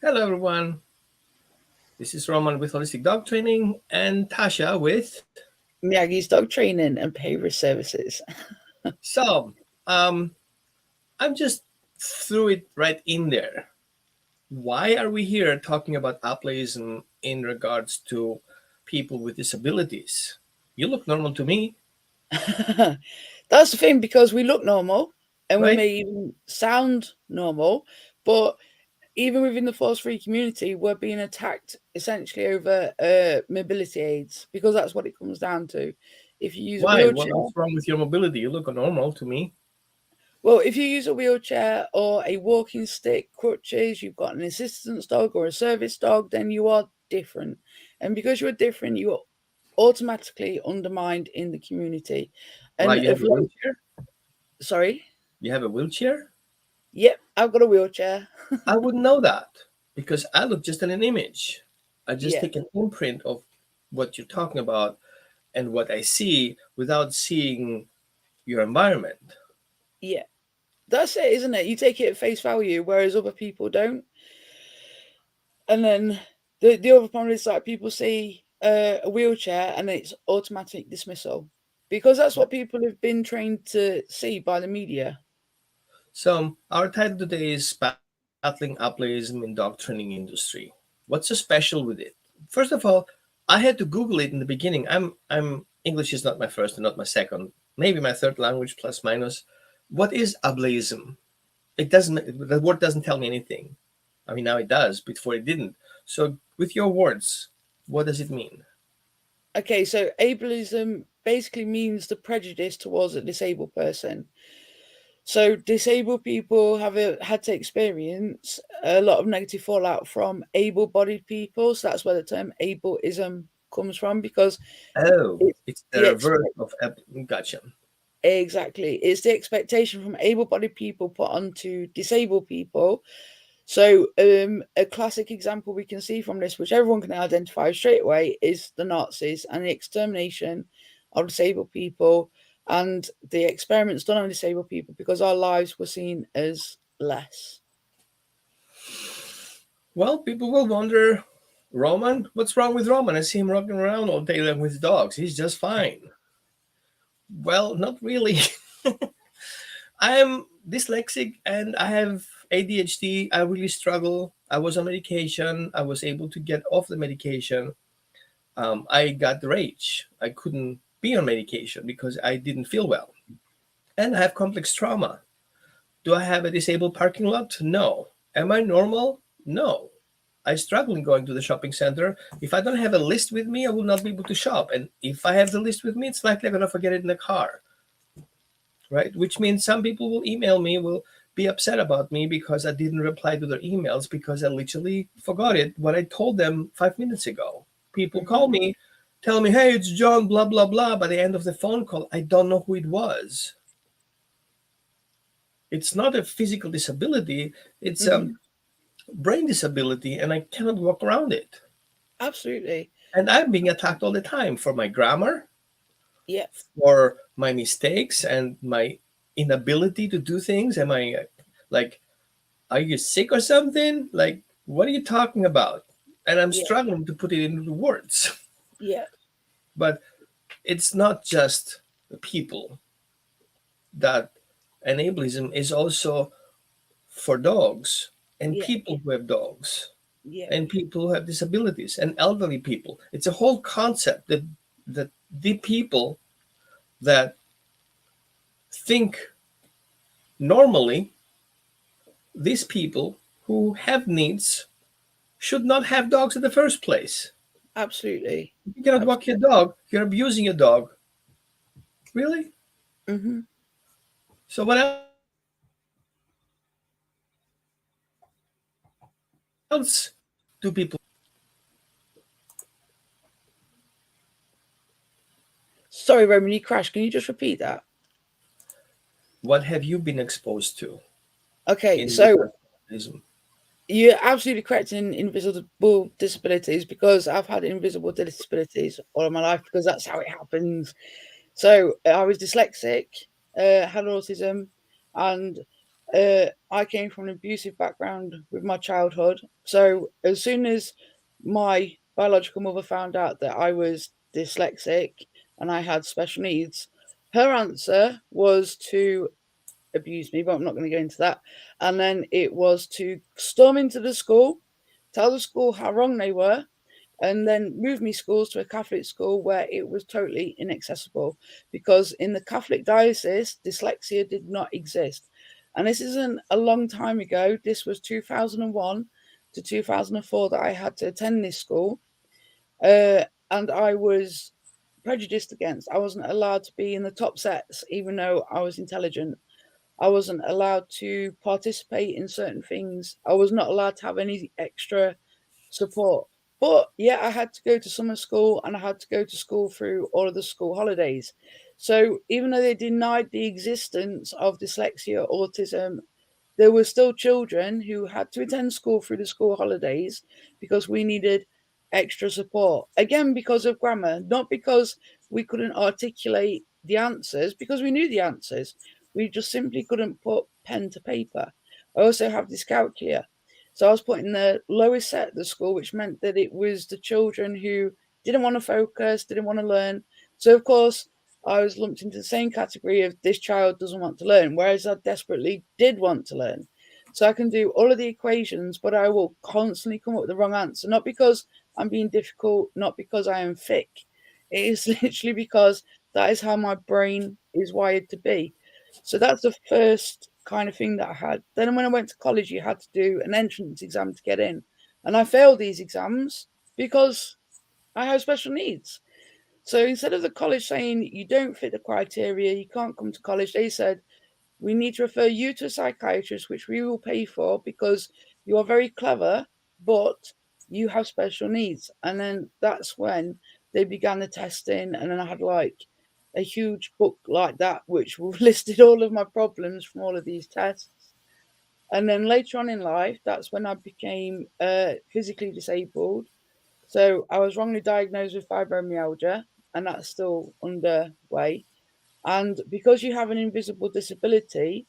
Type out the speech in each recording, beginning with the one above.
Hello, everyone. This is Roman with Holistic Dog Training and Tasha with. Miyagi's dog training and behavior services. So, um, I'm just threw it right in there. Why are we here talking about ableism in regards to people with disabilities? You look normal to me, That's the thing because we look normal and we right? may even sound normal, but even within the force free community, we're being attacked essentially over mobility aids because that's what it comes down to. If you use a Why? wheelchair, What's wrong with your mobility? You look normal to me. well, if you use a wheelchair or a walking stick, crutches, you've got an assistance dog or a service dog, then you are different. And because you're different, you are automatically undermined in the community. Why? And You have if a wheelchair? sorry, You have a wheelchair? yep, I've got a wheelchair. I wouldn't know that because I look just in an image. I just Yeah, take an imprint of what you're talking about and what I see without seeing your environment. yeah. That's it, isn't it? You take it at face value, whereas other people don't. And then the other problem is like people see a wheelchair and it's automatic dismissal because that's what people have been trained to see by the media. So our title today is Battling Ableism in Dog Training Industry. What's so special with it? First of all, I had to Google it in the beginning. I'm English is not my first and not my second, maybe my third language plus minus. What is ableism? It doesn't the word doesn't tell me anything. I mean now it does, before it didn't. So with your words, what does it mean? Okay, so ableism basically means the prejudice towards a disabled person. So disabled people had to experience a lot of negative fallout from able-bodied people. So that's where the term ableism comes from because Oh, it's it's the the reverse expect of gotcha. exactly it's the expectation from able-bodied people put onto disabled people. So a classic example we can see from this, which everyone can identify straight away, is the Nazis and the extermination of disabled people and the experiments done on disabled people because our lives were seen as less. Well, people will wonder, Roman, what's wrong with Roman? I see him rocking around all day like with dogs. He's just fine. Well, not really. I'm dyslexic and I have ADHD. I really struggle. I was on medication. I was able to get off the medication. I got the rage. I couldn't be on medication because I didn't feel well. And I have complex trauma. Do I have a disabled parking lot? No. Am I normal? No. I struggle in going to the shopping center. If I don't have a list with me, I will not be able to shop. And if I have the list with me, it's likely I'm going to forget it in the car, right? Which means some people will email me, will be upset about me because I didn't reply to their emails because I literally forgot it what I told them 5 minutes ago. People Mhm. call me, tell me, hey, it's John, blah, blah, blah. By the end of the phone call, I don't know who it was. It's not a physical disability, it's a Mhm. brain disability, and I cannot walk around it. Absolutely. And I'm being attacked all the time for my grammar, Yeah. for my mistakes, and my inability to do things. Am I like, are you sick or something? Like, what are you talking about? And I'm Yeah. struggling to put it into words. Yeah. But it's not just the people that enablism is also for dogs and Yeah. people who have dogs Yeah. and people who have disabilities and elderly people. It's a whole concept that the people that think normally, these people who have needs should not have dogs in the first place. Absolutely. If you cannot walk your dog, you're abusing your dog. Really? Mhm. So what else do people Sorry, Roman, you crashed. Can you just repeat that? what have you been exposed to Okay, in so regards to autism? you're absolutely correct in invisible disabilities because I've had invisible disabilities all of my life because that's how it happens. So I was dyslexic, had autism, and I came from an abusive background with my childhood. So as soon as my biological mother found out that I was dyslexic and I had special needs, her answer was to abuse me, but I'm not going to go into that. And then it was to storm into the school, tell the school how wrong they were, and then moved me schools to a Catholic school where it was totally inaccessible, because in the Catholic diocese, dyslexia did not exist. And this isn't a long time ago. This was 2001 to 2004 that I had to attend this school. And I was prejudiced against. I wasn't allowed to be in the top sets, even though I was intelligent. I wasn't allowed to participate in certain things. I was not allowed to have any extra support. But yeah, I had to go to summer school and I had to go to school through all of the school holidays. So even though they denied the existence of dyslexia, autism, there were still children who had to attend school through the school holidays because we needed extra support. Again, because of grammar, not because we couldn't articulate the answers, because we knew the answers. We just simply couldn't put pen to paper. I also have dyscalculia. So I was put in the lowest set at the school, which meant that it was the children who didn't want to focus, didn't want to learn. So, of course, I was lumped into the same category of this child doesn't want to learn, whereas I desperately did want to learn. So I can do all of the equations, but I will constantly come up with the wrong answer, not because I'm being difficult, not because I am thick. It is literally because that is how my brain is wired to be. So that's the first kind of thing that I had. Then when I went to college, you had to do an entrance exam to get in. And I failed these exams because I have special needs. So instead of the college saying you don't fit the criteria, you can't come to college, they said, we need to refer you to a psychiatrist, which we will pay for because you are very clever, but you have special needs. And then that's when they began the testing. And then I had like a huge book like that, which listed all of my problems from all of these tests. And then later on in life, that's when I became physically disabled. So I was wrongly diagnosed with fibromyalgia, and that's still underway. And because you have an invisible disability,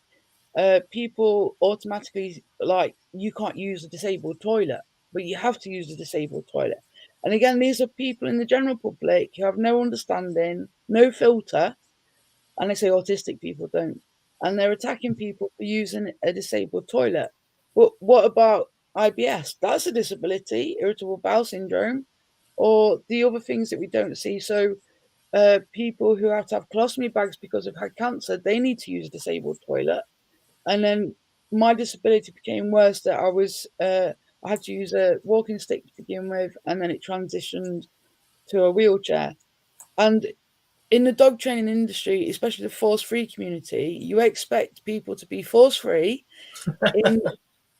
people automatically like you can't use a disabled toilet, but you have to use a disabled toilet. And again, these are people in the general public who have no understanding, no filter, and they say autistic people don't. And they're attacking people for using a disabled toilet. But what about IBS? That's a disability, irritable bowel syndrome, or the other things that we don't see. So people who have to have colostomy bags because they've had cancer, they need to use a disabled toilet. And then my disability became worse that I had to use a walking stick to begin with, and then it transitioned to a wheelchair. And in the dog training industry, especially the force free community, you expect people to be force free in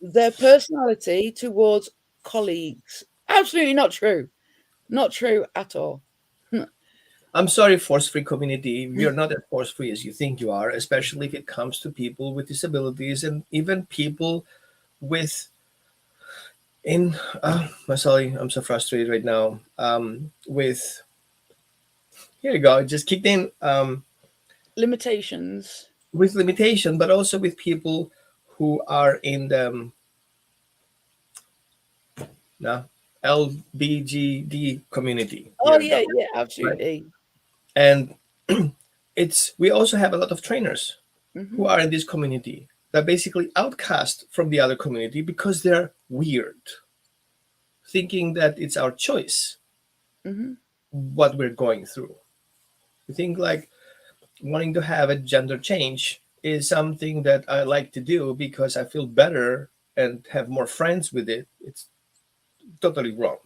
their personality towards colleagues. Absolutely not true. Not true at all. I'm sorry, force-free community. You're not as force-free as you think you are, especially if it comes to people with disabilities and even people with in. I'm sorry, I'm so frustrated right now. With here you go, it just kicked in. Limitations. With limitation, but also with people who are in the no, LBGD community. Oh Here you go, yeah, yeah, right? absolutely. And it's we also have a lot of trainers who Hmm. are in this community that basically outcast from the other community because they're weird, thinking that it's our choice Hmm. what we're going through. We think like wanting to have a gender change is something that I like to do because I feel better and have more friends with it. It's totally wrong.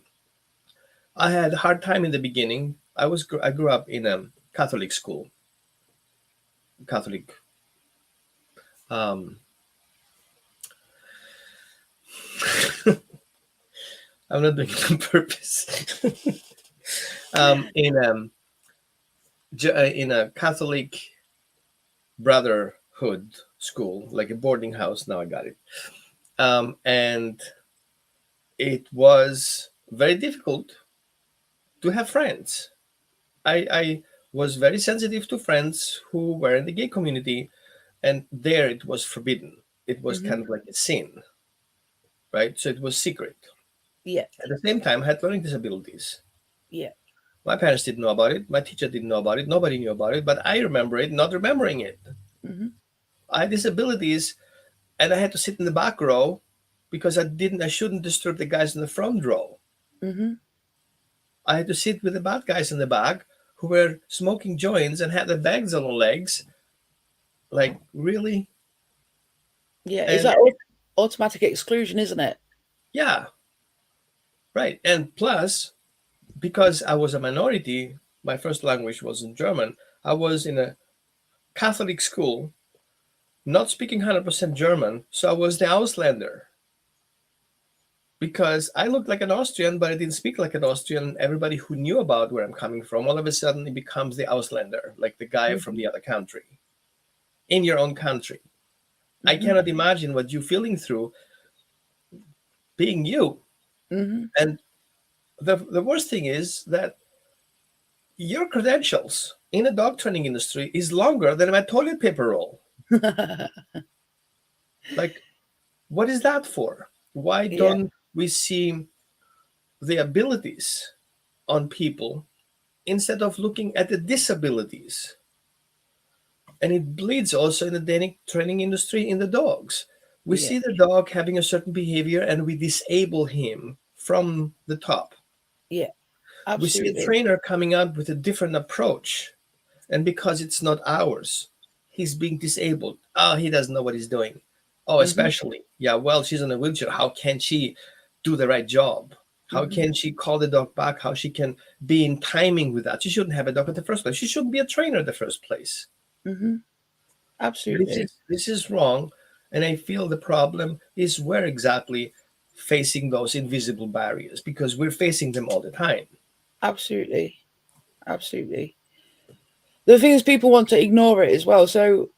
I had a hard time in the beginning. I grew up in a Catholic school, Catholic. Um, I'm not doing it on purpose. In in a Catholic brotherhood school, like a boarding house. Now I got it. And it was very difficult to have friends. I was very sensitive to friends who were in the gay community, and there it was forbidden. It was Mm-hmm. kind of like a sin, right? So it was secret. Yeah. At the same time, I had learning disabilities. Yeah. My parents didn't know about it. My teacher didn't know about it. Nobody knew about it. But I remember it, not remembering it. Mm-hmm. I had disabilities, and I had to sit in the back row because I shouldn't disturb the guys in the front row. Mm-hmm. I had to sit with the bad guys in the back who were smoking joints and had their bags on their legs. Like, really? Yeah. Is And that automatic exclusion, isn't it? yeah, right. And plus, because I was a minority, my first language wasn't German. I was in a Catholic school, not speaking 100% German, so I was the Auslander. Because I looked like an Austrian, but I didn't speak like an Austrian. Everybody who knew about where I'm coming from, all of a sudden it becomes the Auslander, like the guy from Mm-hmm. the other country, in your own country. I Mm-hmm. cannot imagine what you're feeling through being you. Mm-hmm. And the worst thing is that your credentials in the dog training industry is longer than my toilet paper roll. Like, what is that for? Why Yeah. don't we see the abilities on people instead of looking at the disabilities? And it bleeds also in the training industry in the dogs. We Yeah. see the dog having a certain behavior and we disable him from the top. Yeah. We see a Absolutely. trainer coming up with a different approach, and because it's not ours, he's being disabled. Oh, he doesn't know what he's doing. Oh, Mm-hmm. especially, yeah, well, she's in a wheelchair. How can she do the right job? How Mm-hmm. can she call the dog back? How she can be in timing with that? She shouldn't have a dog in the first place. She shouldn't be a trainer in the first place. Mm-hmm. This Absolutely. is this is wrong, and I feel the problem is where exactly facing those invisible barriers because we're facing them all the time. Absolutely. Absolutely. The thing is, people want to ignore it as well. So,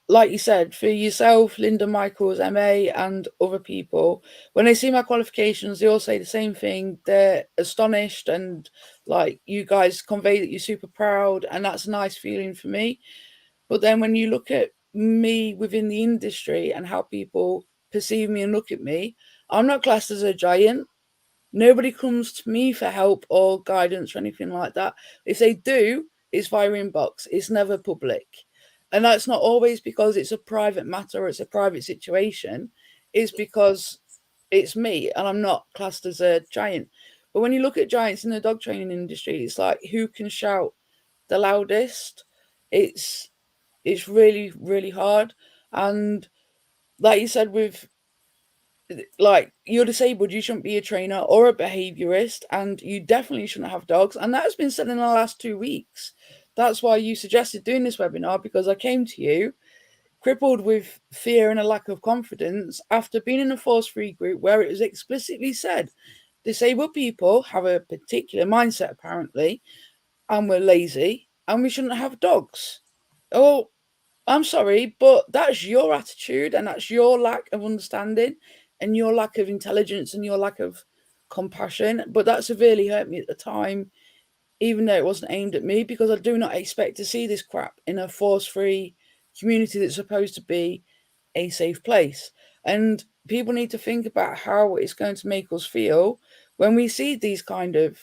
like you said, for yourself, Linda Michaels, MA, and other people, when they see my qualifications, they all say the same thing. They're astonished, and like you guys convey that you're super proud, and that's a nice feeling for me. But then when you look at me within the industry and how people perceive me and look at me, I'm not classed as a giant. Nobody comes to me for help or guidance or anything like that. If they do, it's via inbox. It's never public. And that's not always because it's a private matter or it's a private situation. It's because it's me and I'm not classed as a giant. But when you look at giants in the dog training industry, it's like who can shout the loudest? It's it's really, really hard. And like you said, with like you're disabled, you shouldn't be a trainer or a behaviorist, and you definitely shouldn't have dogs. And that has been said in the last 2 weeks. That's why you suggested doing this webinar, because I came to you crippled with fear and a lack of confidence after being in a force free group where it was explicitly said disabled people have a particular mindset apparently, and we're lazy and we shouldn't have dogs. Oh, I'm sorry, but that's your attitude and that's your lack of understanding and your lack of intelligence and your lack of compassion. But that severely hurt me at the time, even though it wasn't aimed at me, because I do not expect to see this crap in a force free community that's supposed to be a safe place. And people need to think about how it's going to make us feel when we see these kind of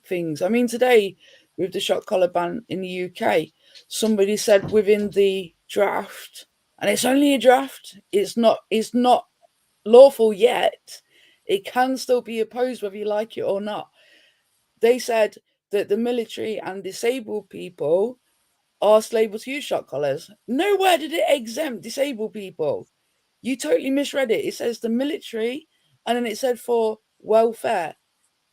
things. I mean, today with the shot collar ban in the UK, somebody said within the draft, and it's only a draft, it's not lawful yet. It can still be opposed whether you like it or not. They said that the military and disabled people are able to use shot collars. Nowhere did it exempt disabled people. You totally misread it. It says the military, and then it said for welfare.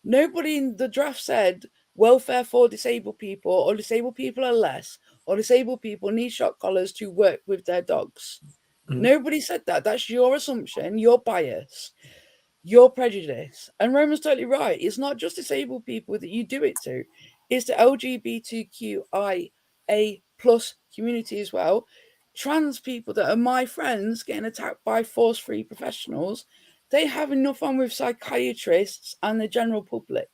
Nobody in the draft said welfare for disabled people, or disabled people are less, or disabled people need shot collars to work with their dogs. Mhm. Nobody said that. That's your assumption, your bias, your prejudice. And Roman's totally right. It's not just disabled people that you do it to, it's the LGBTQIA plus community as well. Trans people that are my friends getting attacked by force free professionals, they have enough on with psychiatrists and the general public.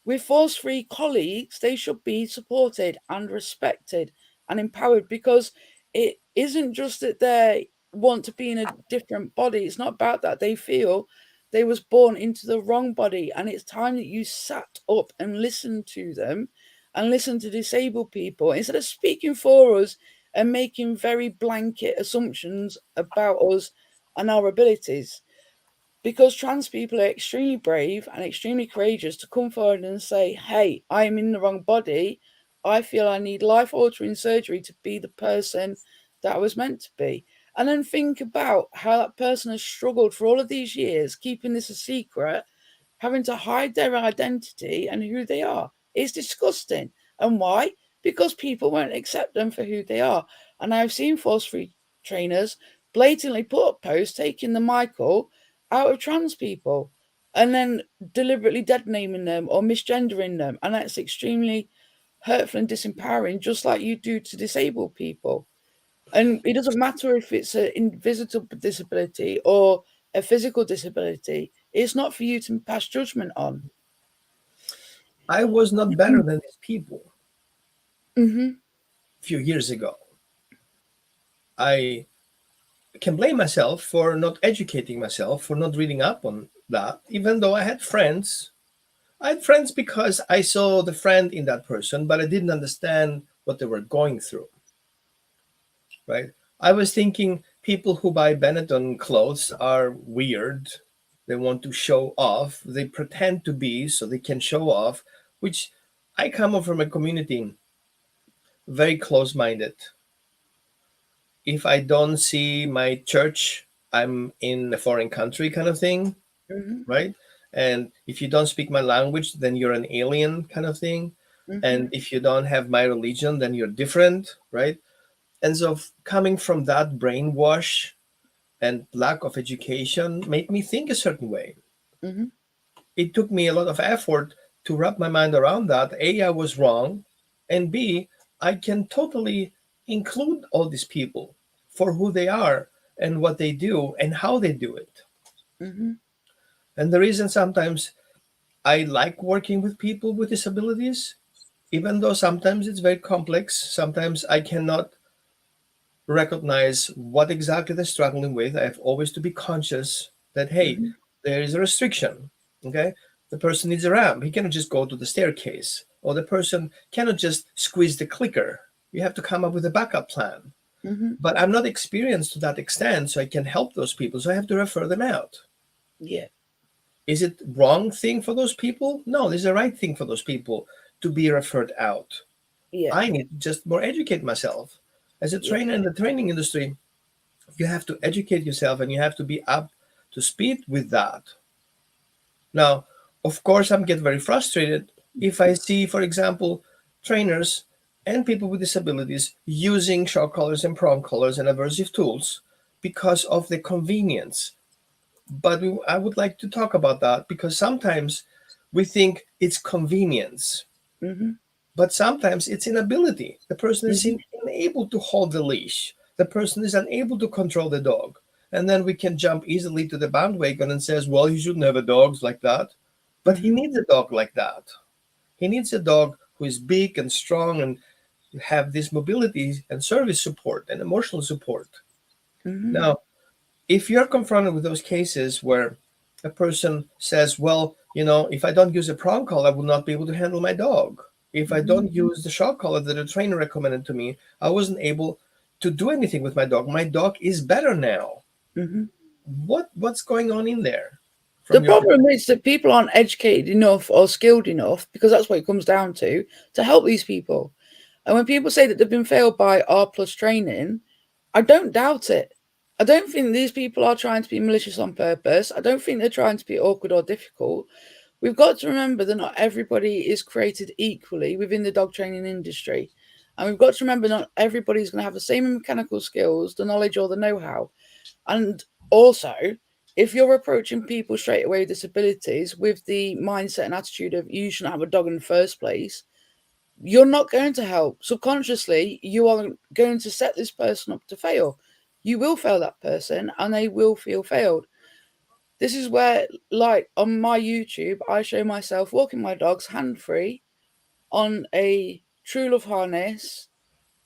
With force free colleagues, they should be supported and respected and empowered, because it isn't just that they're want to be in a different body. It's not about that. They feel they was born into the wrong body, and it's time that you sat up and listened to them and listened to disabled people instead of speaking for us and making very blanket assumptions about us and our abilities. Because trans people are extremely brave and extremely courageous to come forward and say, hey, I am in the wrong body. I feel I need life altering surgery to be the person that I was meant to be. And then think about how that person has struggled for all of these years, keeping this a secret, having to hide their identity and who they are. It's disgusting. And why? Because people won't accept them for who they are. And I've seen force free trainers blatantly put up posts taking the Michael out of trans people and then deliberately dead naming them or misgendering them. And that's extremely hurtful and disempowering, just like you do to disabled people. And it doesn't matter if it's an invisible disability or a physical disability, it's not for you to pass judgment on. I was not better than these people Mm-hmm. a few years ago. I can blame myself for not educating myself, for not reading up on that, even though I had friends. I had friends because I saw the friend in that person, but I didn't understand what they were going through, right? I was thinking people who buy Benetton clothes are weird. They want to show off. They pretend to be so they can show off, which I come from a community very close minded. If I don't see my church, I'm in a foreign country kind of thing, Mm-hmm. right? And if you don't speak my language, then you're an alien kind of thing. Mm-hmm. And if you don't have my religion, then you're different, right? And so coming from that brainwash and lack of education made me think a certain way. Mm-hmm. It took me a lot of effort to wrap my mind around that. A, I was wrong, and B, I can totally include all these people for who they are and what they do and how they do it. Mm-hmm. And the reason sometimes I like working with people with disabilities, even though sometimes it's very complex, sometimes I cannot recognize what exactly they're struggling with. I have always to be conscious that, hey, Mm-hmm. there is a restriction. Okay. The person needs a ramp. He cannot just go to the staircase, or the person cannot just squeeze the clicker. You have to come up with a backup plan. Mm-hmm. But I'm not experienced to that extent, so I can help those people. So I have to refer them out. Yeah. Is it wrong thing for those people? No, this is the right thing for those people to be referred out. Yeah. I need to just more educate myself. As a Yeah. trainer in the training industry, you have to educate yourself and you have to be up to speed with that. Now, of course, I'm get very frustrated if I see, for example, trainers and people with disabilities using shock collars and prong collars and aversive tools because of the convenience. But I would like to talk about that because sometimes we think it's convenience, Mm-hmm. but sometimes it's inability. The person is Mm-hmm. unable to hold the leash. The person is unable to control the dog. And then we can jump easily to the bandwagon and says, well, you shouldn't have a dog like that. But he Mm-hmm. needs a dog like that. He needs a dog who is big and strong and have this mobility and service support and emotional support. Mm-hmm. Now, if you're confronted with those cases where a person says, well, if I don't use a prong collar, I will not be able to handle my dog. If I Mm-hmm. don't use the shock collar that a trainer recommended to me, I wasn't able to do anything with my dog. My dog is better now. Mm-hmm. What's going on in there The from your problem perspective? is that people aren't educated enough or skilled enough, because that's what it comes down to help these people. And when people say that they've been failed by R plus training, I don't doubt it. I don't think these people are trying to be malicious on purpose. I don't think they're trying to be awkward or difficult. We've got to remember that not everybody is created equally within the dog training industry. And we've got to remember not everybody's going to have the same mechanical skills, the knowledge, or the know how. And also, if you're approaching people straight away with disabilities with the mindset and attitude of you shouldn't have a dog in the first place, you're not going to help. Subconsciously, you are going to set this person up to fail. You will fail that person and they will feel failed. This is where, like on my YouTube, I show myself walking my dogs hand free on a True Love harness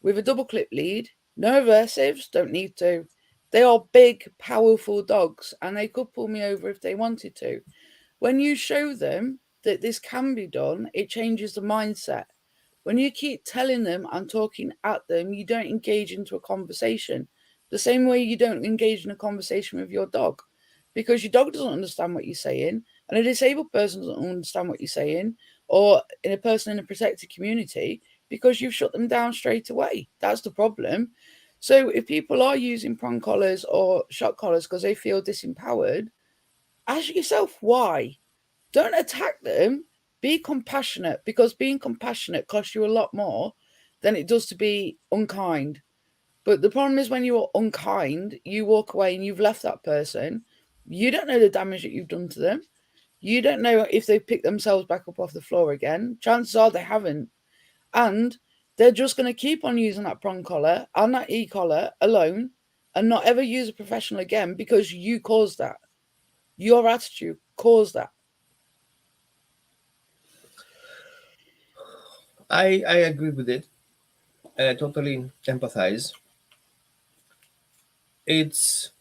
with a double clip lead, no aversives, don't need to. They are big, powerful dogs, and they could pull me over if they wanted to. When you show them that this can be done, it changes the mindset. When you keep telling them and talking at them, you don't engage into a conversation. The same way you don't engage in a conversation with your dog, because your dog doesn't understand what you're saying, and a disabled person doesn't understand what you're saying, or in a person in a protected community, because you've shut them down straight away. That's the problem. So if people are using prong collars or shock collars because they feel disempowered, ask yourself why. Don't attack them. Be compassionate, because being compassionate costs you a lot more than it does to be unkind. But the problem is when you're unkind, you walk away and you've left that person. You don't know the damage that you've done to them. You don't know if they've picked themselves back up off the floor again. Chances are they haven't. And they're just going to keep on using that prong collar and that e-collar alone and not ever use a professional again because you caused that. Your attitude caused that. I agree with it, and I totally empathize. It's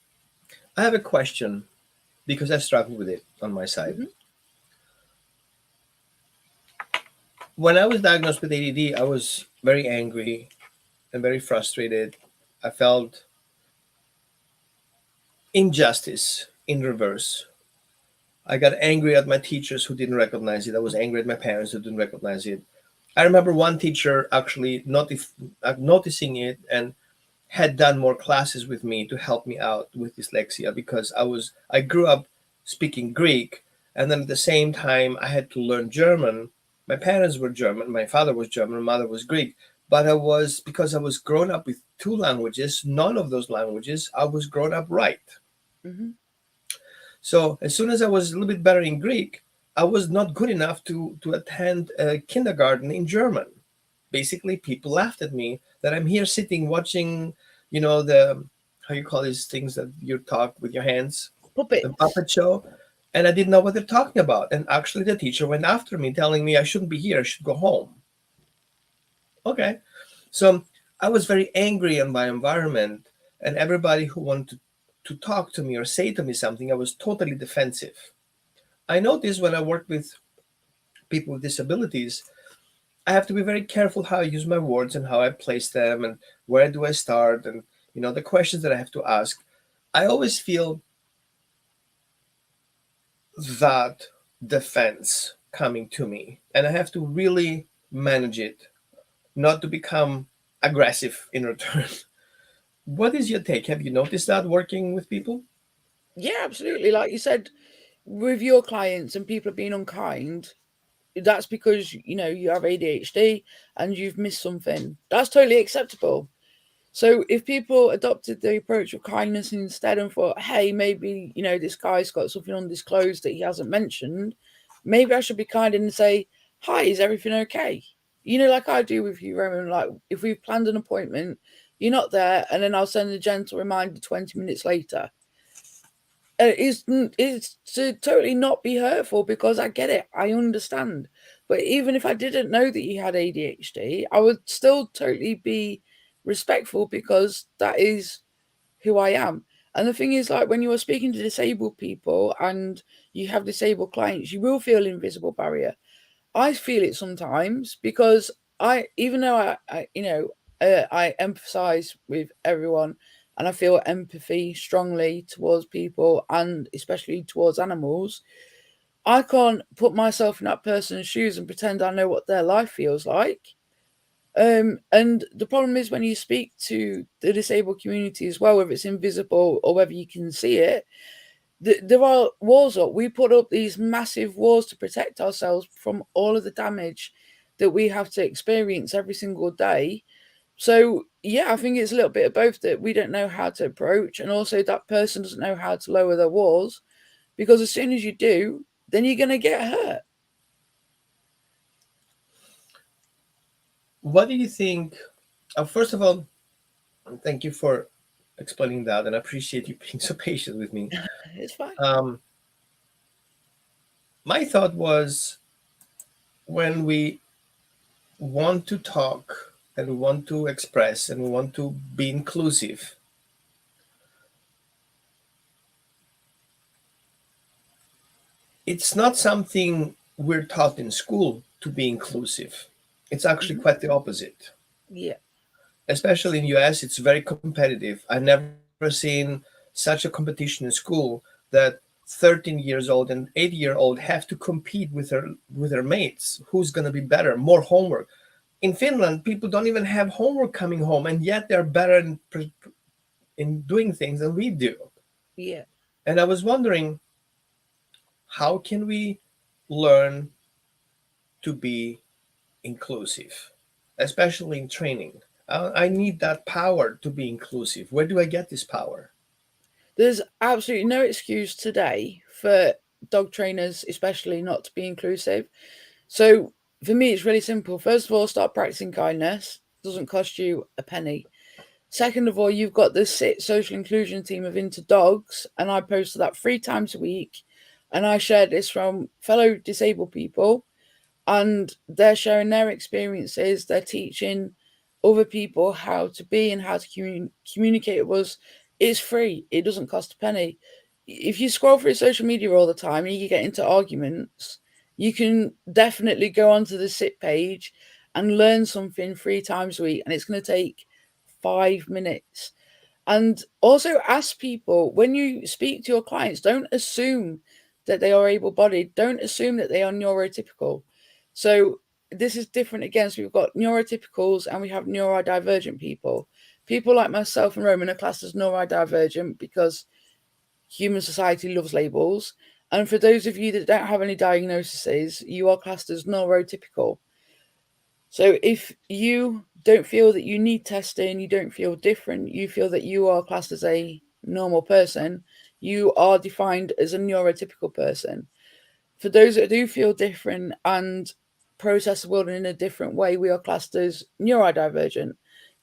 I have a question because I struggle with it on my side. Mm-hmm. When I was diagnosed with ADD, I was very angry and very frustrated. I felt injustice in reverse. I got angry at my teachers who didn't recognize it. I was angry at my parents who didn't recognize it. I remember one teacher actually noticing it and had done more classes with me to help me out with dyslexia because I grew up speaking Greek, and then at the same time I had to learn German. My parents were German, my father was German, my mother was Greek, but because I was grown up with two languages, none of those languages I was grown up right. Mm-hmm. So as soon as I was a little bit better in Greek, I was not good enough to attend a kindergarten in German. Basically, people laughed at me that I'm here sitting watching, the how you call these things that you talk with your hands, the Puppets. puppet show, and I didn't know what they're talking about. And actually, the teacher went after me, telling me I shouldn't be here, I should go home. Okay, so I was very angry on my environment, and everybody who wanted to talk to me or say to me something, I was totally defensive. I noticed when I work with people with disabilities, I have to be very careful how I use my words and how I place them and where do I start and the questions that I have to ask. I always feel that defense coming to me and I have to really manage it, not to become aggressive in return. What is your take? Have you noticed that working with people? Yeah, absolutely. Like you said, with your clients and people are being unkind, that's because you have ADHD and you've missed something. That's totally acceptable. So if people adopted the approach of kindness instead and thought, hey, maybe this guy's got something undisclosed that he hasn't mentioned, maybe I should be kind and say, hi, is everything okay? Like I do with you, Roman. Like if we've planned an appointment, you're not there, and then I'll send a gentle reminder 20 minutes later. It's to totally not be hurtful because I get it, I understand. But even if I didn't know that you had ADHD, I would still totally be respectful because that is who I am. And the thing is, like when you are speaking to disabled people and you have disabled clients, you will feel invisible barrier. I feel it sometimes because even though I empathize with everyone and I feel empathy strongly towards people and especially towards animals, I can't put myself in that person's shoes and pretend I know what their life feels like. And the problem is when you speak to the disabled community as well, whether it's invisible or whether you can see it, there are walls up. We put up these massive walls to protect ourselves from all of the damage that we have to experience every single day. So yeah, I think it's a little bit of both, that we don't know how to approach, and also that person doesn't know how to lower their walls. Because as soon as you do, then you're going to get hurt. What do you think? First of all, thank you for explaining that, and I appreciate you being so patient with me. It's fine. Um, my thought was when we want to talk and we want to express and we want to be inclusive, it's not something we're taught in school to be inclusive. It's actually Mhm. quite the opposite. Yeah. Especially in US, it's very competitive. I've never seen such a competition in school that 13-year-old and 8-year-old have to compete with their mates. Who's going to be better? More homework. In Finland, people don't even have homework coming home, and yet they're better in doing things than we do. Yeah. And I was wondering, how can we learn to be inclusive, especially in training? I need that power to be inclusive. Where do I get this power? There's absolutely no excuse today for dog trainers, especially not to be inclusive. So for me, it's really simple. First of all, start practicing kindness. Doesn't cost you a penny. Second of all, you've got the SIT social inclusion team of Into Dogs, and I post that 3 times a week. And I share this from fellow disabled people, and they're sharing their experiences. They're teaching other people how to be and how to communicate with us. It's free. It doesn't cost a penny. If you scroll through social media all the time and you get into arguments, you can definitely go onto the SIT page and learn something 3 times a week, and it's going to take 5 minutes. And also ask people when you speak to your clients, don't assume that they are able bodied, don't assume that they are neurotypical. So this is different again. So we've got neurotypicals and we have neurodivergent people. People like myself and Roman are classed as neurodivergent because human society loves labels. And for those of you that don't have any diagnoses, you are classed as neurotypical. So if you don't feel that you need testing, you don't feel different, you feel that you are classed as a normal person, you are defined as a neurotypical person. For those that do feel different and process the world in a different way, we are classed as neurodivergent.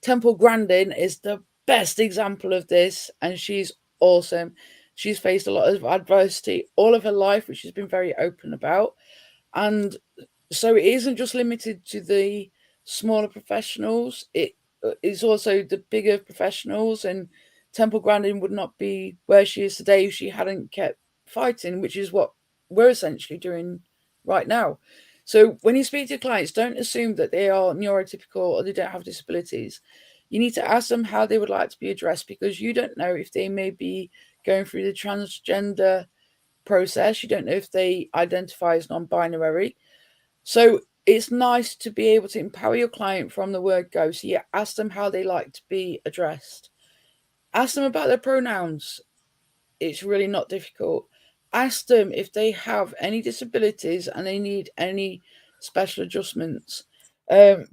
Temple Grandin is the best example of this, and she's awesome. She's faced a lot of adversity all of her life, which she's been very open about. And so it isn't just limited to the smaller professionals, it is also the bigger professionals. And Temple Grandin would not be where she is today if she hadn't kept fighting, which is what we're essentially doing right now. So when you speak to clients, don't assume that they are neurotypical or they don't have disabilities. You need to ask them how they would like to be addressed, because you don't know if they may be going through the transgender process. You don't know if they identify as non-binary. So it's nice to be able to empower your client from the word go. So you ask them how they like to be addressed. Ask them about their pronouns. It's really not difficult. Ask them if they have any disabilities and they need any special adjustments.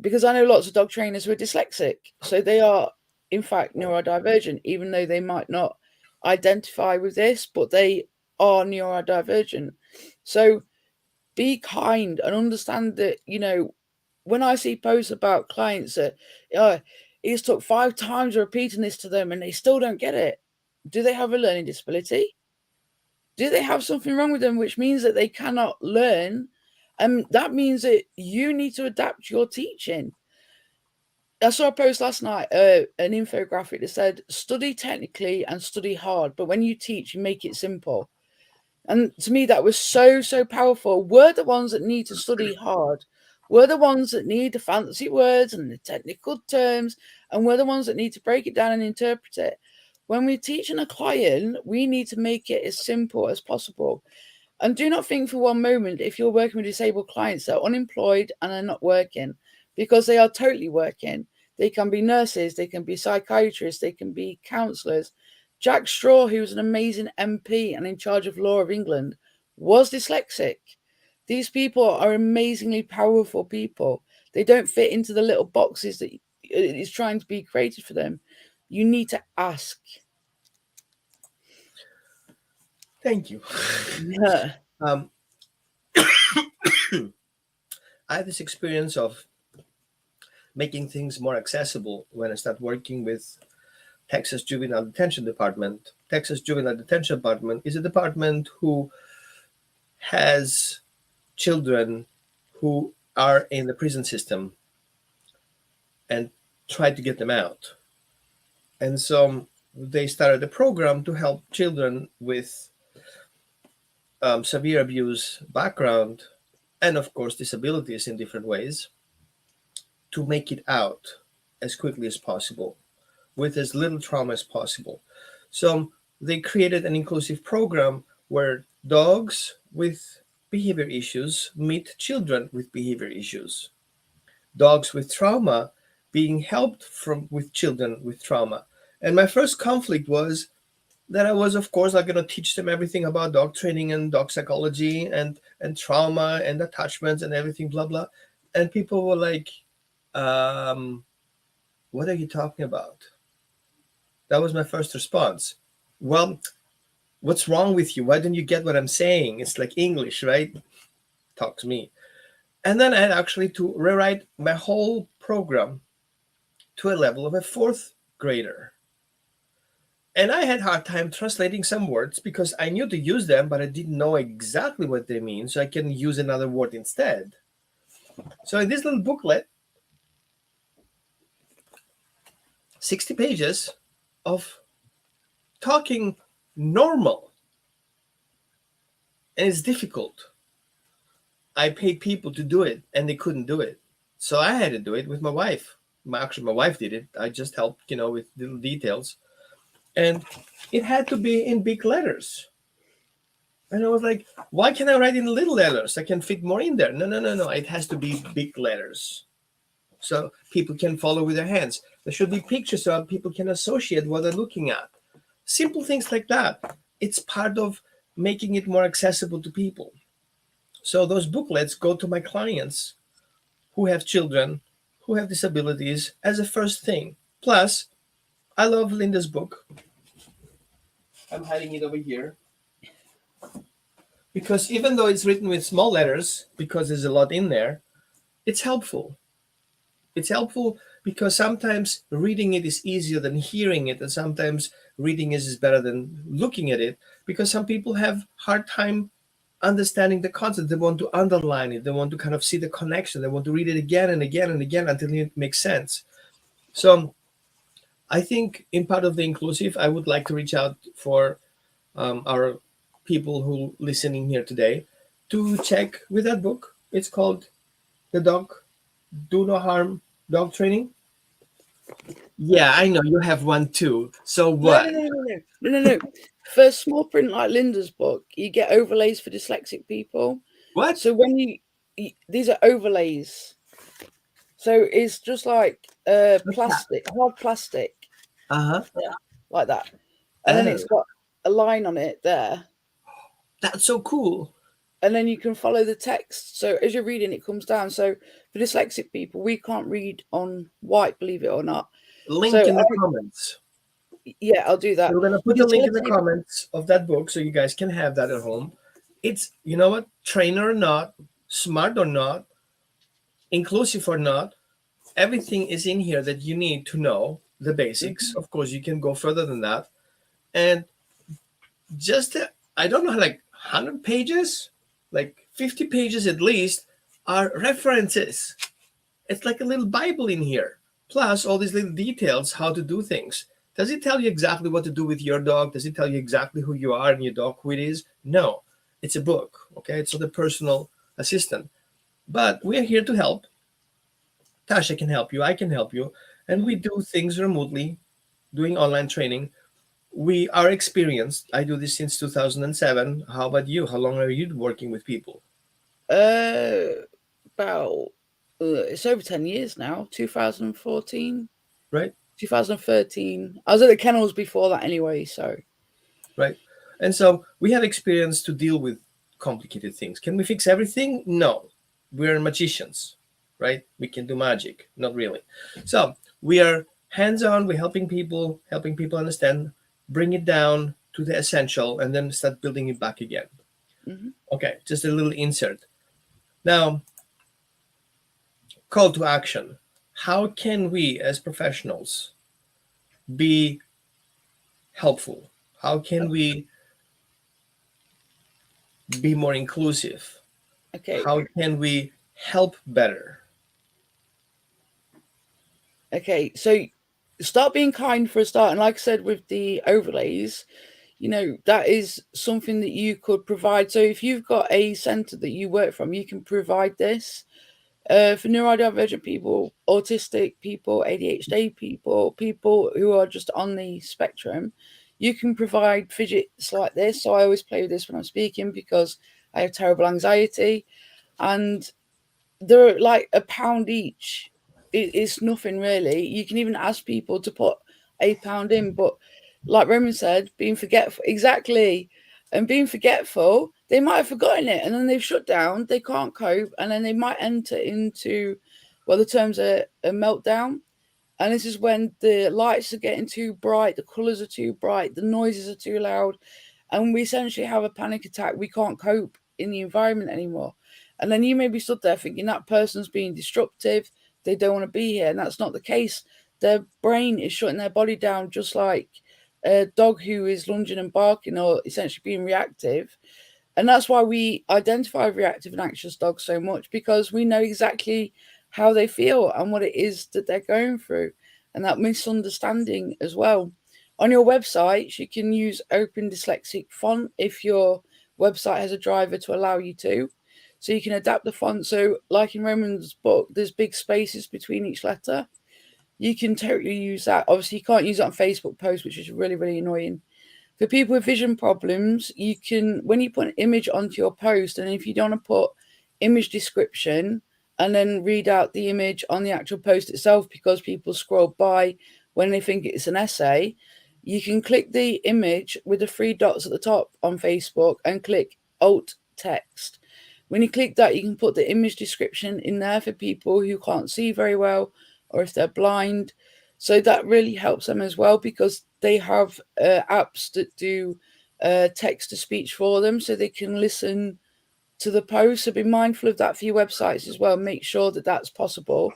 Because I know lots of dog trainers who are dyslexic. So they are, in fact, neurodivergent, even though they might not identify with this, but they are neurodivergent. So be kind and understand that, when I see posts about clients that it's took 5 times repeating this to them and they still don't get it, do they have a learning disability? Do they have something wrong with them, which means that they cannot learn? And that means that you need to adapt your teaching. I saw a post last night, an infographic that said, study technically and study hard, but when you teach, you make it simple. And to me, that was so, so powerful. We're the ones that need to study hard. We're the ones that need the fancy words and the technical terms, and we're the ones that need to break it down and interpret it. When we're teaching a client, we need to make it as simple as possible. And do not think for one moment, if you're working with disabled clients, they're unemployed and they're not working, because they are totally working. They can be nurses, they can be psychiatrists, they can be counsellors. Jack Straw, who was an amazing MP and in charge of law of England, was dyslexic. These people are amazingly powerful people. They don't fit into the little boxes that is trying to be created for them. You need to ask. Thank you. Yeah. um, I had this experience of making things more accessible when I started working with Texas Juvenile Detention Department. Texas Juvenile Detention Department is a department who has children who are in the prison system and try to get them out. And so they started a program to help children with severe abuse background, and of course disabilities in different ways, to make it out as quickly as possible with as little trauma as possible. So they created an inclusive program where dogs with behavior issues meet children with behavior issues. Dogs with trauma being helped from with children with trauma. And my first conflict was that I was, of course, like going to teach them everything about dog training and dog psychology and trauma and attachments and everything, blah blah. And people were like, "What are you talking about?" That was my first response. Well, what's wrong with you? Why don't you get what I'm saying? It's like English, right? Talk to me. And then I had actually to rewrite my whole program to a level of a fourth grader. And I had a hard time translating some words because I knew to use them, but I didn't know exactly what they mean, so I can use another word instead. So in this little booklet, 60 pages of talking normal, and it's difficult. I paid people to do it, and they couldn't do it. So I had to do it with my wife. Actually, my wife did it. I just helped, with little details. And it had to be in big letters. And I was like, why can't I write in little letters? I can fit more in there. No, no, no, no. It has to be big letters so people can follow with their hands. There should be pictures so people can associate what they're looking at. Simple things like that. It's part of making it more accessible to people. So those booklets go to my clients who have children, who have disabilities as a first thing. Plus, I love Linda's book. I'm hiding it over here. Because even though it's written with small letters, because there's a lot in there, it's helpful. It's helpful because sometimes reading it is easier than hearing it, and sometimes reading is better than looking at it, because some people have hard time understanding the concept. They want to underline it. They want to kind of see the connection. They want to read it again and again and again until it makes sense. So I think in part of the inclusive, I would like to reach out for our people who listening here today to check with that book. It's called The Dog Do No Harm Dog Training. Yeah, I know you have one too. So what? No. For small print like Linda's book, you get overlays for dyslexic people. What? So when these are overlays. So it's just like plastic, hard plastic. Uh-huh. Yeah, like that. And then it's got a line on it there. That's so cool. And then you can follow the text. So as you're reading, it comes down. So for dyslexic people, we can't read on white, believe it or not. Link So in the comments. Yeah, I'll do that. We're gonna put the link in the comments of that book so you guys can have that at home. It's, you know what, trainer or not, smart or not, inclusive or not, everything is in here that you need to know the basics. Mm-hmm. Of course, you can go further than that. And just, I don't know, like 100 pages, like 50 pages at least, are references. It's like a little Bible in here. Plus all these little details, how to do things. Does it tell you exactly what to do with your dog? Does it tell you exactly who you are and your dog who it is? No, it's a book. Okay, it's not a personal assistant. But we're here to help. Tasha can help you. I can help you. And we do things remotely, doing online training. We are experienced. I do this since 2007. How about you? How long are you working with people? About it's over 10 years now. 2014, right? 2013. I was at the kennels before that anyway. So right. And so we have experience to deal with complicated things. Can we fix everything? No. We're magicians, right? We can do magic. Not really. So we are hands-on. We're helping people understand, bring it down to the essential, and then start building it back again. Mm-hmm. Okay, just a little insert. Now, call to action. How can we as professionals be helpful? How can we be more inclusive? Okay. How can we help better? Okay, so start being kind for a start. And like I said, with the overlays, that is something that you could provide. So if you've got a centre that you work from, you can provide this for neurodivergent people, autistic people, ADHD people, people who are just on the spectrum. You can provide fidgets like this. So I always play with this when I'm speaking because I have terrible anxiety, and they're like £1 each. It's nothing really. You can even ask people to put £1 in, but like Roman said, being forgetful, exactly, and being forgetful, they might have forgotten it, and then they've shut down. They can't cope, and then they might enter into, well, the terms are a meltdown. And this is when the lights are getting too bright, the colours are too bright, the noises are too loud, and we essentially have a panic attack. We can't cope in the environment anymore. And then you may be stood there thinking that person's being disruptive, they don't want to be here. And that's not the case. Their brain is shutting their body down, just like a dog who is lunging and barking or essentially being reactive. And that's why we identify reactive and anxious dogs so much, because we know exactly how they feel and what it is that they're going through, and that misunderstanding as well. On your website, you can use open dyslexic font if your website has a driver to allow you to. So you can adapt the font. So like in Roman's book, there's big spaces between each letter. You can totally use that. Obviously, you can't use it on Facebook posts, which is really, really annoying. For people with vision problems, you can, when you put an image onto your post, and if you don't want to put image description and then read out the image on the actual post itself because people scroll by when they think it's an essay, you can click the image with the 3 dots at the top on Facebook and click alt text. When you click that, you can put the image description in there for people who can't see very well or if they're blind. So that really helps them as well, because they have apps that do text to speech for them, so they can listen to the post. So be mindful of that for your websites as well. Make sure that that's possible,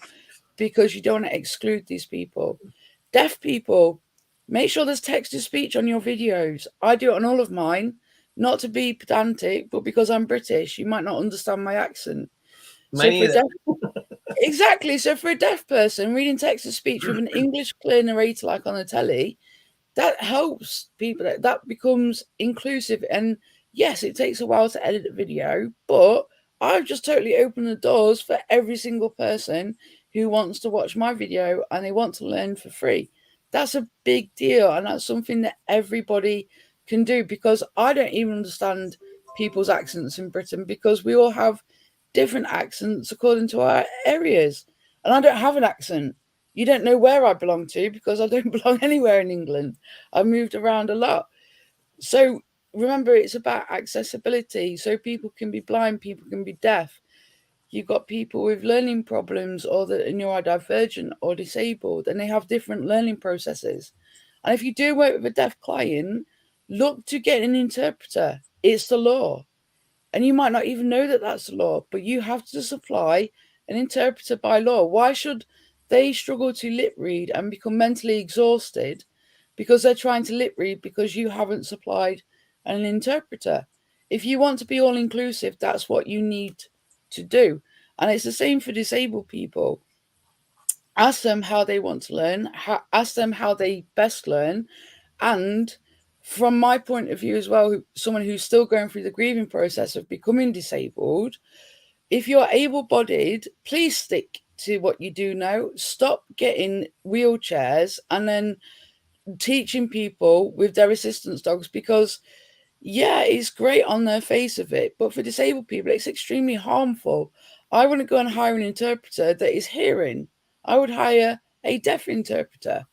because you don't want to exclude these people. Deaf people, make sure there's text to speech on your videos. I do it on all of mine, not to be pedantic, but because I'm British, you might not understand my accent. So for deaf, exactly. So for a deaf person, reading text to speech with an English clear narrator like on the telly, that helps people. That becomes inclusive. And yes, it takes a while to edit a video, but I've just totally opened the doors for every single person who wants to watch my video and they want to learn for free. That's a big deal, and that's something that everybody can do, because I don't even understand people's accents in Britain, because we all have different accents according to our areas, and I don't have an accent. You don't know where I belong to, because I don't belong anywhere in England. I've moved around a lot. So remember, it's about accessibility. So people can be blind, people can be deaf. You've got people with learning problems or that are neurodivergent or disabled, and they have different learning processes. And if you do work with a deaf client, look to get an interpreter. It's the law. And you might not even know that that's the law, but you have to supply an interpreter by law. Why should they struggle to lip read and become mentally exhausted because they're trying to lip read because you haven't supplied an interpreter? If you want to be all inclusive, that's what you need to do. And it's the same for disabled people. Ask them how they want to learn, ask them how they best learn. And from my point of view as well, someone who's still going through the grieving process of becoming disabled, if you're able-bodied, please stick to what you do now. Stop getting wheelchairs and then teaching people with their assistance dogs, because yeah, it's great on their face of it, but for disabled people, it's extremely harmful. I wouldn't go and hire an interpreter that is hearing. I would hire a deaf interpreter,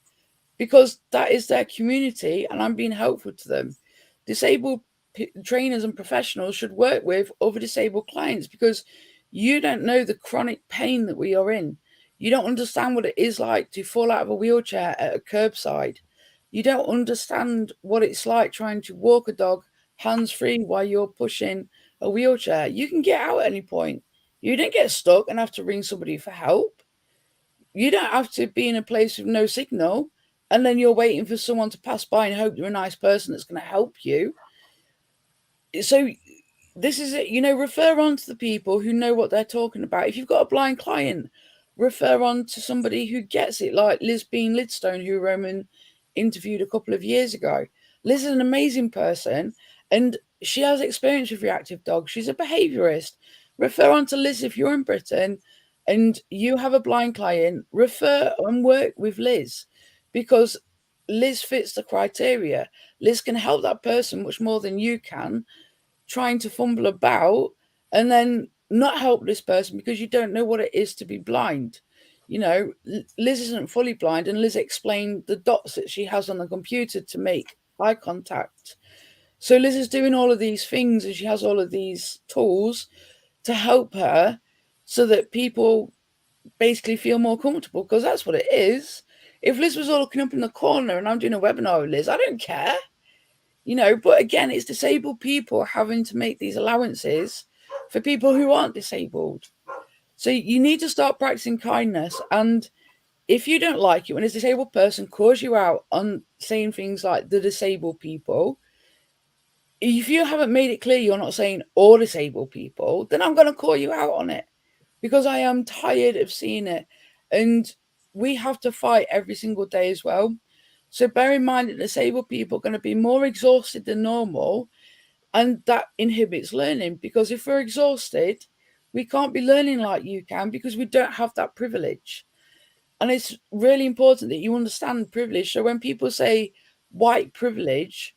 because that is their community and I'm being helpful to them. Disabled trainers and professionals should work with other disabled clients, because you don't know the chronic pain that we are in. You don't understand what it is like to fall out of a wheelchair at a curbside. You don't understand what it's like trying to walk a dog hands-free while you're pushing a wheelchair. You can get out at any point. You don't get stuck and have to ring somebody for help. You don't have to be in a place with no signal and then you're waiting for someone to pass by and hope you're a nice person that's going to help you. So this is it, refer on to the people who know what they're talking about. If you've got a blind client, refer on to somebody who gets it, like Liz Bean Lidstone, who Roman interviewed a couple of years ago. Liz is an amazing person, and she has experience with reactive dogs. She's a behaviorist. Refer on to Liz if you're in Britain and you have a blind client. Refer and work with Liz, because Liz fits the criteria. Liz can help that person much more than you can, trying to fumble about and then not help this person because you don't know what it is to be blind. You know, Liz isn't fully blind, and Liz explained the dots that she has on the computer to make eye contact. So Liz is doing all of these things, and she has all of these tools to help her so that people basically feel more comfortable, because that's what it is. If Liz was all looking up in the corner and I'm doing a webinar with Liz, I don't care. You know, but again, it's disabled people having to make these allowances for people who aren't disabled. So you need to start practicing kindness. And if you don't like it when a disabled person calls you out on saying things like the disabled people, if you haven't made it clear you're not saying all disabled people, then I'm going to call you out on it, because I am tired of seeing it. And we have to fight every single day as well. So bear in mind that disabled people are going to be more exhausted than normal, and that inhibits learning, because if we're exhausted, we can't be learning like you can, because we don't have that privilege. And it's really important that you understand privilege. So when people say white privilege,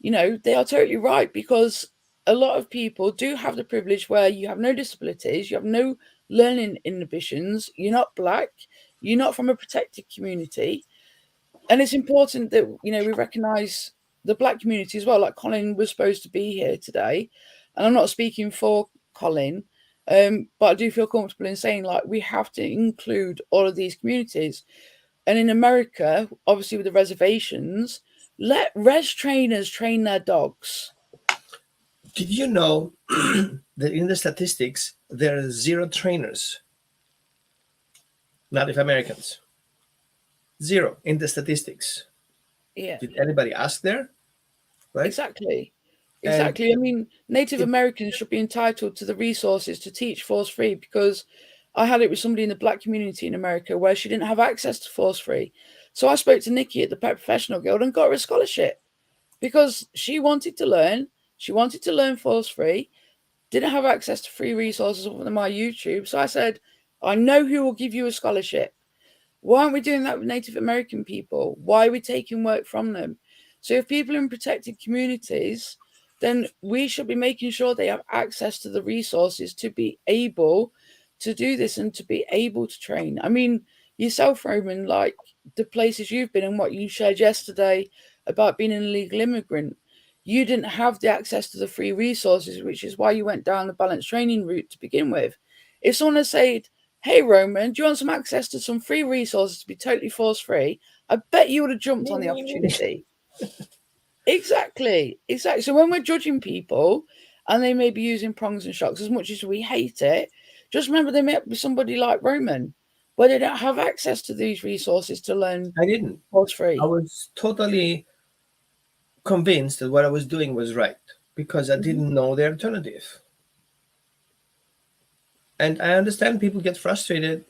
you know, they are totally right, because a lot of people do have the privilege where you have no disabilities, you have no learning inhibitions, you're not black, you're not from a protected community. And it's important that, you know, we recognise the black community as well. Like Colin was supposed to be here today, and I'm not speaking for Colin, but I do feel comfortable in saying, like, we have to include all of these communities. And in America, obviously with the reservations, let res trainers train their dogs. Did you know that in the statistics there are zero trainers, Native Americans? Zero in the statistics. Yeah, Did anybody ask there? Right? exactly. And Exactly. I mean, Native it, Americans should be entitled to the resources to teach force free, because I had it with somebody in the black community in America where she didn't have access to force free. So I spoke to Nikki at the Pet Professional Guild and got her a scholarship, because she wanted to learn. She wanted to learn force free, didn't have access to free resources on my YouTube. So I said, I know who will give you a scholarship. Why aren't we doing that with Native American people? Why are we taking work from them? So if people are in protected communities, then we should be making sure they have access to the resources to be able to do this and to be able to train. I mean, yourself, Roman, like the places you've been and what you shared yesterday about being an illegal immigrant, you didn't have the access to the free resources, which is why you went down the balanced training route to begin with. If someone had said, hey, Roman, do you want some access to some free resources to be totally force free? I bet you would have jumped on the opportunity. Exactly. Exactly. So when we're judging people and they may be using prongs and shocks, as much as we hate it, just remember they may be somebody like Roman, where they don't have access to these resources to learn I didn't. force I free. was totally convinced that what I was doing was right because I Mm-hmm. didn't know the alternative. And I understand people get frustrated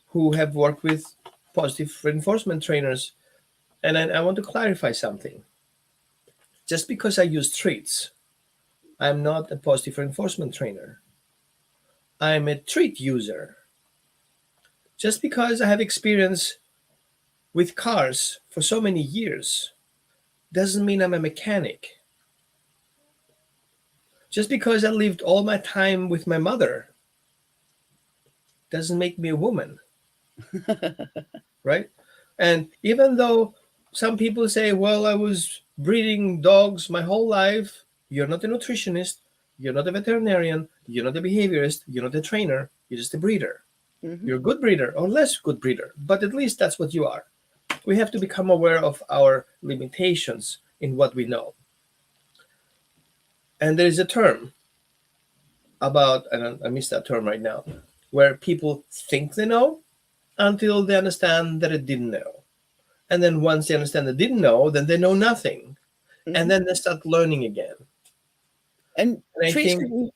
who have worked with positive reinforcement trainers. And I want to clarify something. Just because I use treats, I'm not a positive reinforcement trainer. I'm a treat user. Just because I have experience with cars for so many years doesn't mean I'm a mechanic. Just because I lived all my time with my mother doesn't make me a woman, right? And even though some people say, well, I was breeding dogs my whole life, you're not a nutritionist, you're not a veterinarian, you're not a behaviorist, you're not a trainer, you're just a breeder. Mm-hmm. You're a good breeder or less good breeder, but at least that's what you are. We have to become aware of our limitations in what we know. And there is a term about, and I missed that term right now, where people think they know until they understand that it didn't know. And then once they understand they didn't know, then they know nothing. And Mm-hmm. then they start learning again. And And I treats think, can be,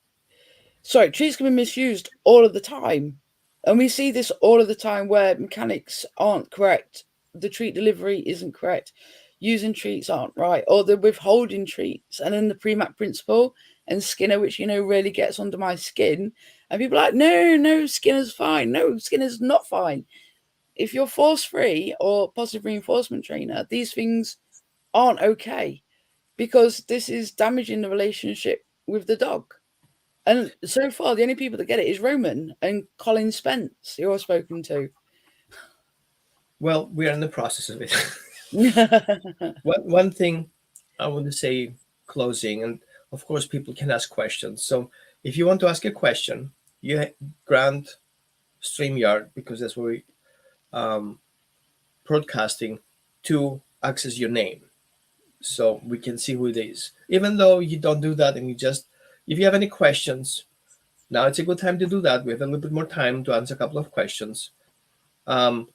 sorry, treats can be misused all of the time. And we see this all of the time where mechanics aren't correct. The treat delivery isn't correct. using treats aren't right, or they're withholding treats, and then the Premack principle and Skinner, which really gets under my skin. And people are like, no, Skinner's fine. No, Skinner's not fine. If you're force free or positive reinforcement trainer, these things aren't okay, because this is damaging the relationship with the dog. And so far, the only people that get it is Roman and Colin Spence, who I've spoken to. Well, we are in the process of it. One thing I want to say closing, and of course, people can ask questions. So if you want to ask a question, you grant StreamYard, because that's where we broadcasting, to access your name, so we can see who it is. Even though you don't do that, and you just, if you have any questions, now it's a good time to do that. We have a little bit more time to answer a couple of questions. Um,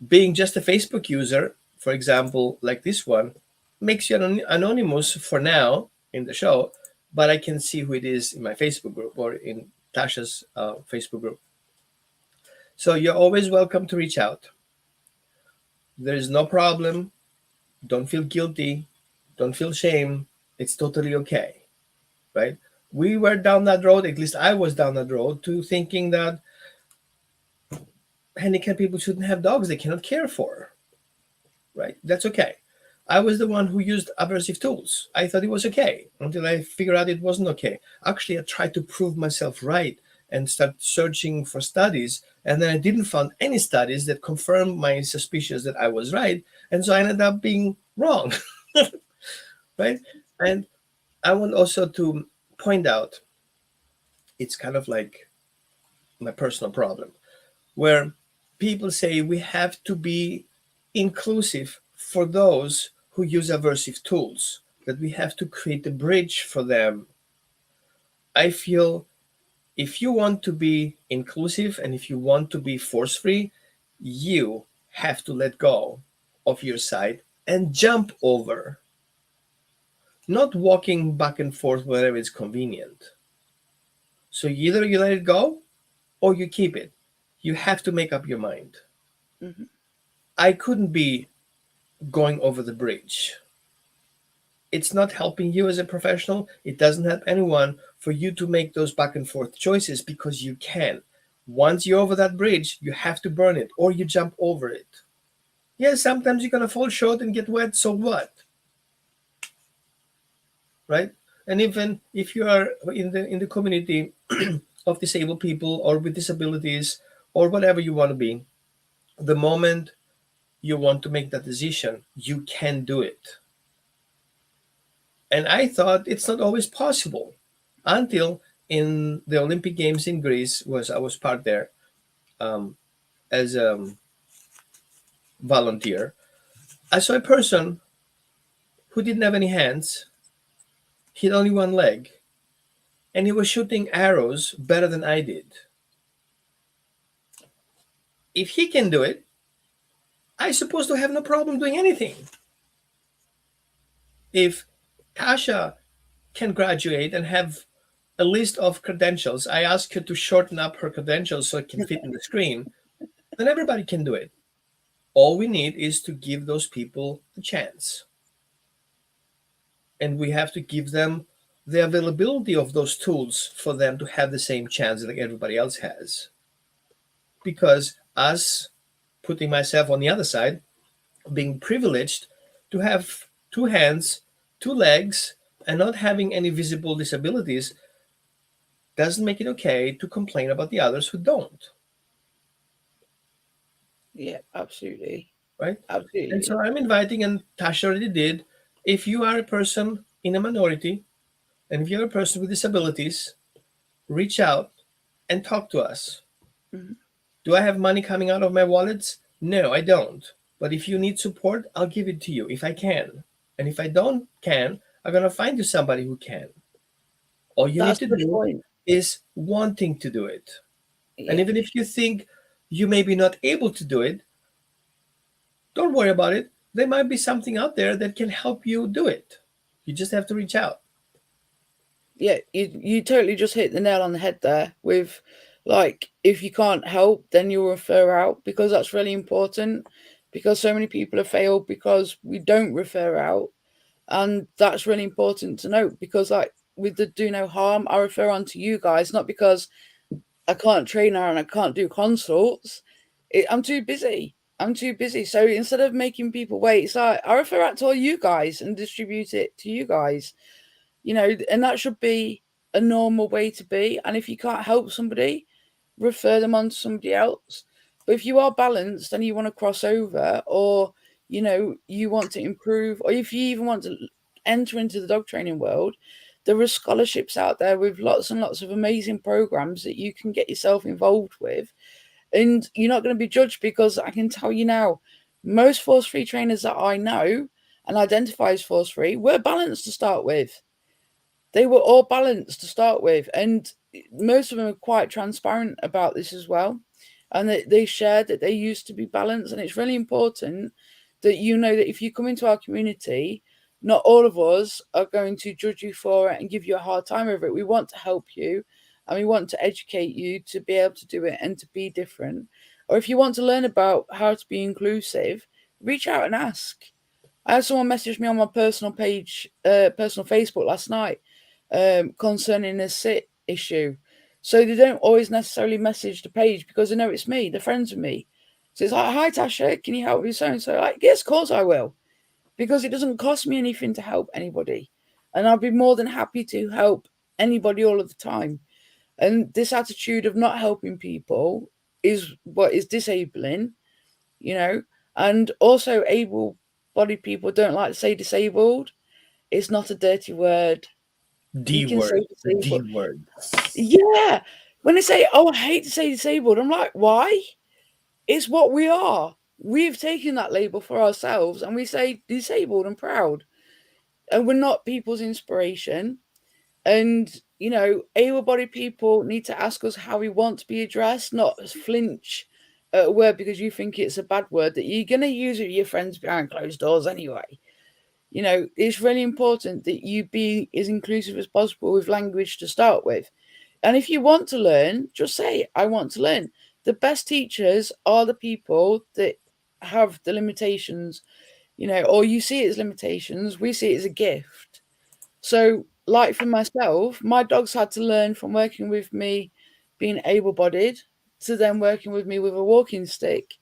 Being just a Facebook user, for example, like this one, makes you anonymous for now in the show, but I can see who it is in my Facebook group or in Tasha's Facebook group. So you're always welcome to reach out. There is no problem. Don't feel guilty. Don't feel shame. It's totally okay, right? We were down that road, at least I was down that road, to thinking that handicapped people shouldn't have dogs they cannot care for, right? That's okay. I was the one who used aversive tools. I thought it was okay until I figured out it wasn't okay. Actually, I tried to prove myself right and start searching for studies, and then I didn't find any studies that confirmed my suspicions that I was right, and so I ended up being wrong, right? And I want also to point out, it's kind of like my personal problem, where people say we have to be inclusive for those who use aversive tools, that we have to create a bridge for them. I feel if you want to be inclusive and if you want to be force free, you have to let go of your side and jump over, not walking back and forth wherever it's convenient. So either you let it go or you keep it. You have to make up your mind. Mhm. I couldn't be going over the bridge. It's not helping you as a professional. It doesn't help anyone for you to make those back and forth choices, because you can. Once you're over that bridge, you have to burn it or you jump over it. Yes, sometimes you're going to fall short and get wet, so what? Right? And even if you are in the community of disabled people or with disabilities or whatever you want to be, the moment you want to make that decision, you can do it. And I thought it's not always possible until in the Olympic Games in Greece, was I was part there um, as a volunteer. I saw a person who didn't have any hands. He had only one leg, and he was shooting arrows better than I did. If he can do it, I supposed to have no problem doing anything. If Tasha can graduate and have a list of credentials, I ask her to shorten up her credentials so it can fit in the screen, then everybody can do it. All we need is to give those people a chance. And we have to give them the availability of those tools for them to have the same chance that everybody else has. Because us, putting myself on the other side, being privileged to have two hands, two legs, and not having any visible disabilities, doesn't make it okay to complain about the others who don't. Yeah, absolutely. Right? And so Absolutely. I'm inviting, and Tasha already did, if you are a person in a minority, and if you're a person with disabilities, reach out and talk to us. Mhm. Do I have money coming out of my wallets? No, I don't. But if you need support, I'll give it to you if I can. And if I don't can, I'm gonna find you somebody who can. All you need That's to a good do point. is wanting to do it. And Yeah. even if you think you may be not able to do it, don't worry about it. There might be something out there that can help you do it. You just have to reach out. Yeah, you totally just hit the nail on the head there with, like, if you can't help, then you'll refer out, because that's really important. because so many people have failed because we don't refer out. And that's really important to note, because like with the do no harm, I refer on to you guys, not because I can't train her and I can't do consults. I'm too busy. I'm too busy. So instead of making people wait, it's like I refer out to all you guys and distribute it to you guys. And that should be a normal way to be. And if you can't help somebody, refer them on to somebody else. But if you are balanced and you want to cross over, or you want to improve, or if you even want to enter into the dog training world, there are scholarships out there with lots and lots of amazing programs that you can get yourself involved with, and you're not going to be judged, because I can tell you now, most force free trainers that I know and identify as force free were balanced to start with. They were all balanced to start with, and most of them are quite transparent about this as well. And they shared that they used to be balanced, and it's really important that you know that if you come into our community, not all of us are going to judge you for it and give you a hard time over it. We want to help you, and we want to educate you to be able to do it and to be different. Or if you want to learn about how to be inclusive, reach out and ask. I had someone message me on my personal page, personal Facebook last night, concerning a sit issue. So they don't always necessarily message the page because they know it's me, they're friends with me. So it's like, hi Tasha, can you help me so and so? Like, yes, of course I will, because it doesn't cost me anything to help anybody, and I'll be more than happy to help anybody all of the time. And this attitude of not helping people is what is disabling, and also able-bodied people don't like to say disabled. It's not a dirty word. You D can say word, the D disabled. word. Yeah. When they say, oh, I hate to say disabled, I'm like, why? It's what we are. We've taken that label for ourselves and we say disabled and proud. And we're not people's inspiration. And, able-bodied people need to ask us how we want to be addressed, not flinch at a word because you think it's a bad word that you're going to use with your friends behind closed doors anyway. It's really important that you be as inclusive as possible with language to start with. And if you want to learn, just say, I want to learn. The best teachers are the people that have the limitations, or you see it as limitations, we see it as a gift. So, like for myself, my dogs had to learn from working with me being able bodied, to then working with me with a walking stick,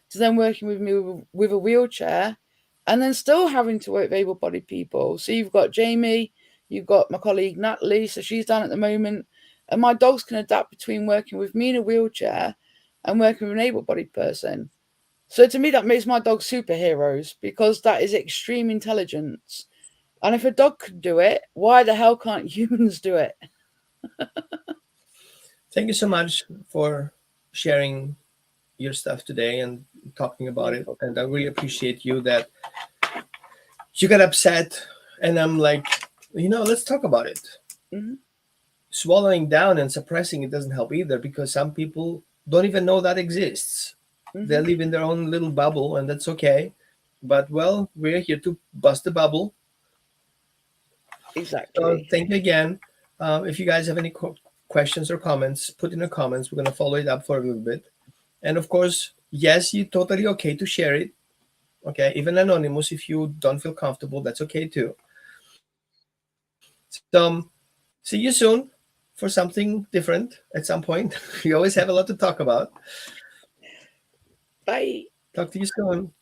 to then working with me with a wheelchair, and then still having to work with able bodied people. So, you've got Jamie, you've got my colleague Natalie, so she's down at the moment, and my dogs can adapt between working with me in a wheelchair and working with an able bodied person. So, to me, that makes my dogs superheroes, because that is extreme intelligence. And if a dog could do it, why the hell can't humans do it? Thank you so much for sharing your stuff today and talking about No it. problem. And I really appreciate you that you got upset. And I'm like, let's talk about it. Mm-hmm. Swallowing down and suppressing it doesn't help either, because some people don't even know that exists. They Mm-hmm. live in their own little bubble, and that's okay. But, well, we're here to bust the bubble. So Exactly. thank you again. If you guys have any questions or comments, put in the comments. We're going to follow it up for a little bit. And of course, yes, you're totally okay to share it. Okay, even anonymous, if you don't feel comfortable, that's okay too. So see you soon for something different at some point. We always have a lot to talk about. Bye. Talk to you soon.